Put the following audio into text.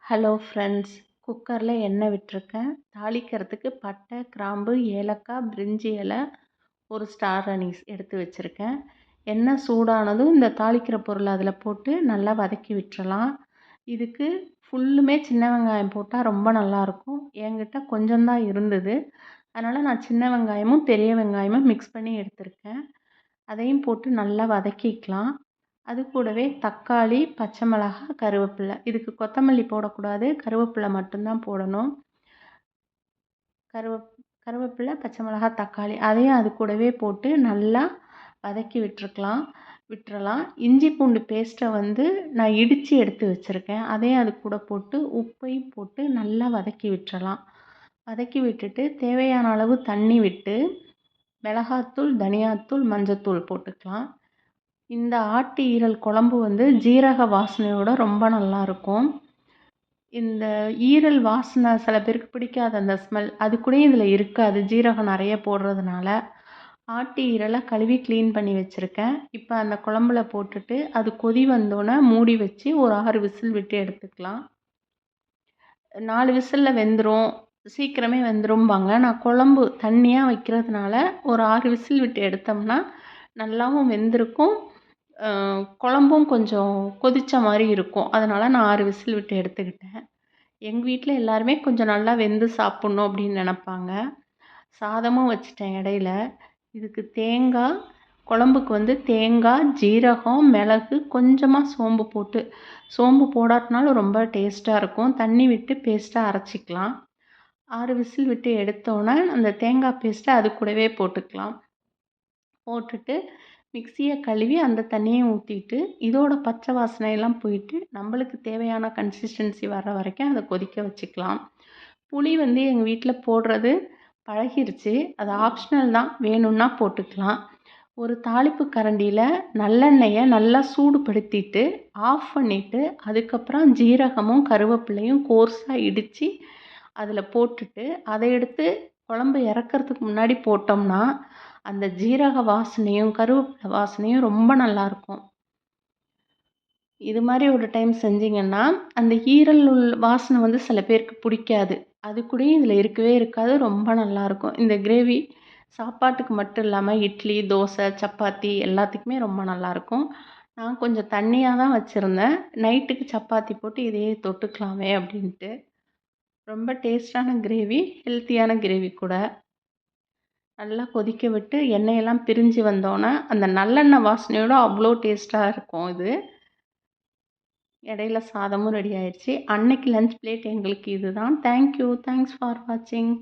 Hello friends, குக்கரில் எண்ணெய் விட்டிருக்கேன். தாளிக்கிறதுக்கு பட்டை, கிராம்பு, ஏலக்காய், பிரிஞ்சி இலை, ஒரு ஸ்டார் அனீஸ் எடுத்து வச்சுருக்கேன். எண்ணெய் சூடானதும் இந்த தாளிக்கிற பொருளை அதில் போட்டு நல்லா வதக்கி விட்டுறலாம். இதுக்கு ஃபுல்லுமே சின்ன வெங்காயம் போட்டால் ரொம்ப நல்லாயிருக்கும். என்கிட்ட கொஞ்சம்தான் இருந்தது, அதனால் நான் சின்ன வெங்காயமும் பெரிய வெங்காயமும் மிக்ஸ் பண்ணி எடுத்திருக்கேன். அதையும் போட்டு நல்லா வதக்கிக்கலாம். அது கூடவே தக்காளி, பச்சை மிளகாய், கருவேப்பிலை. இதுக்கு கொத்தமல்லி போடக்கூடாது, கருவேப்பிலை மட்டும்தான் போடணும். கருவேப்பிலை, பச்சை மிளகாய், தக்காளி அதையும் அது கூடவே போட்டு நல்லா வதக்கி விட்டுறலாம். இஞ்சி பூண்டு பேஸ்ட்டை நான் இடித்து எடுத்து வச்சுருக்கேன். அதையும் அது கூட போட்டு உப்பையும் போட்டு நல்லா வதக்கி விட்டுறலாம். வதக்கி விட்டுட்டு தேவையான அளவு தண்ணி விட்டு மிளகாத்தூள், தனியாத்தூள், மஞ்சத்தூள் போட்டுக்கலாம். இந்த ஆட்டு ஈரல் குழம்பு ஜீரக வாசனையோட ரொம்ப நல்லாயிருக்கும். இந்த ஈரல் வாசனை சில பேருக்கு பிடிக்காது, அந்த ஸ்மெல் அது கூட இதில் இருக்காது, ஜீரகம் நிறைய போடுறதுனால. ஆட்டு ஈரலை கழுவி க்ளீன் பண்ணி வச்சுருக்கேன். இப்போ அந்த குழம்புல போட்டுட்டு அது கொதி வந்தோடனே மூடி வச்சு ஒரு 6 விசில் விட்டு எடுத்துக்கலாம். 4 விசிலில் வெந்துடும், சீக்கிரமே வெந்துரும்பாங்க. நான் குழம்பு தண்ணியாக வைக்கிறதுனால ஒரு 6 விசில் விட்டு எடுத்தோம்னா நல்லாவும் வெந்திருக்கும். குழம்பும் கொஞ்சம் கொதித்த மாதிரி இருக்கும். அதனால் நான் 6 விசில் விட்டு எடுத்துக்கிட்டேன். எங்கள் வீட்டில் எல்லாருமே கொஞ்சம் நல்லா வெந்து சாப்பிட்ணும் அப்படின்னு நினப்பாங்க. சாதமும் வச்சுட்டேன் இடையில. இதுக்கு குழம்புக்கு தேங்காய், ஜீரகம், மிளகு, கொஞ்சமாக சோம்பு போடாட்டினாலும் ரொம்ப டேஸ்ட்டாக இருக்கும். தண்ணி விட்டு பேஸ்ட்டாக அரைச்சிக்கலாம். 6 விசில் விட்டு எடுத்தோன்னே அந்த தேங்காய் பேஸ்ட்டை அது கூடவே போட்டுக்கலாம். போட்டுட்டு மிக்சியை கழுவி அந்த தண்ணியை ஊற்றிட்டு இதோட பச்சை வாசனையெல்லாம் போயிட்டு நம்மளுக்கு தேவையான கன்சிஸ்டன்சி வர்ற வரைக்கும் அதை கொதிக்க வச்சுக்கலாம். புளி எங்கள் வீட்டில் போடுறது பழகிருச்சு, அது ஆப்ஷனல் தான், வேணும்னா போட்டுக்கலாம். ஒரு தாளிப்பு கரண்டியில் நல்லெண்ணெயை நல்லா சூடுபடுத்திட்டு ஆஃப் பண்ணிவிட்டு அதுக்கப்புறம் ஜீரகமும் கருவேப்பிலையும் கோர்ஸாக இடித்து அதில் போட்டுட்டு அதை எடுத்து குழம்பு இறக்கிறதுக்கு முன்னாடி போட்டோம்னா அந்த ஜீரக வாசனையும் கருவேப்பிலை வாசனையும் ரொம்ப நல்லாயிருக்கும். இது மாதிரி ஒரு டைம் செஞ்சிங்கன்னா அந்த ஈரல் வாசனை சில பேருக்கு பிடிக்காது, அது கூட இதில் இருக்கவே இருக்காது, ரொம்ப நல்லாயிருக்கும். இந்த கிரேவி சாப்பாட்டுக்கு மட்டும் இல்லாமல் இட்லி, தோசை, சப்பாத்தி எல்லாத்துக்குமே ரொம்ப நல்லாயிருக்கும். நான் கொஞ்சம் தண்ணியாக தான் வச்சுருந்தேன், நைட்டுக்கு சப்பாத்தி போட்டு இதையே தொட்டுக்கலாமே அப்படின்ட்டு. ரொம்ப டேஸ்டான கிரேவி, ஹெல்த்தியான கிரேவி கூட. நல்லா கொதிக்க விட்டு எண்ணெயெல்லாம் பிரிஞ்சு வந்தோன்னே அந்த நல்லெண்ணெய் வாசனையோட அவ்வளோ டேஸ்ட்டாக இருக்கும் இது. இடையில சாதமும் ரெடி ஆயிடுச்சு. அன்னைக்கு லஞ்ச் பிளேட் எங்களுக்கு இதுதான். தேங்க்யூ. தேங்க்ஸ் ஃபார் வாட்சிங்.